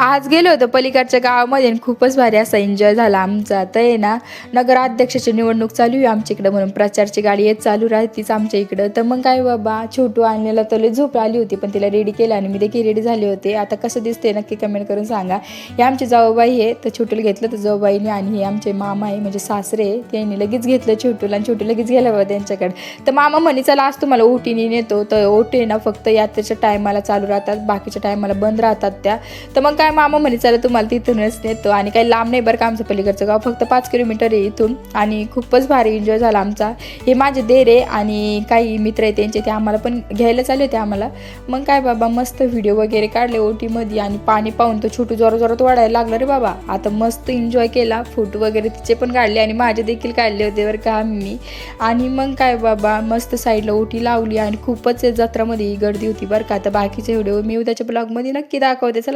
आज गेलो होतो पलीकडच्या गावामध्ये आणि खूपच भारी असा एन्जॉय झाला आमचा. तर आहे ना, नगराध्यक्षाची निवडणूक चालू आहे आमच्या इकडं, म्हणून प्रचारची गाडी येत चालू राहतीच आमच्या इकडं. तर मग काय बाबा, छोटू आणलेला तर लय झोप आली होती, पण तिला रेडी केलं आणि मी देखील रेडी झाले होते. आता कसं दिसते नक्की कमेंट करून सांगा. हे आमची जाऊबाई आहे, तर छोटूला घेतलं तर जाऊबाईने, आणि हे आमचे मामा आहे म्हणजे सासरे, त्यांनी लगेच घेतलं छोटूला आणि छोटू लगेच गेला बाबा त्यांच्याकडे. तर मामा म्हणे चला आज तुम्हाला ओटीने नेतो. तर ओटी ना फक्त यात्रेच्या टायमाला चालू राहतात, बाकीच्या टायमाला बंद राहतात त्या. तर मग काय मामा म्हणे चला तुम्हाला तिथूनच नेतो, आणि काही लांब नाही बरं का आमचं पलीकडचं गाव, फक्त 5 किलोमीटर आहे इथून. आणि खूपच भारी एन्जॉय झाला आमचा. हे माझे देर आहे आणि काही मित्र आहे त्यांचे, ते आम्हाला पण घ्यायला चालले होते आम्हाला. मग काय बाबा मस्त व्हिडिओ वगैरे काढले ओटीमध्ये, आणि पाणी पाहून तो छोटू जोरात जोरात वाढायला लागला रे बाबा. आता मस्त एन्जॉय केला, फोटो वगैरे तिचे पण काढले आणि माझे देखील काढले होते बरं का आम्ही. आणि मग काय बाबा मस्त साईडला ओटी लावली, आणि खूपच जत्रामध्ये गर्दी होती बरं का. आता बाकीचे व्हिडिओ मी उद्याच्या ब्लॉगमध्ये नक्की दाखवते. चला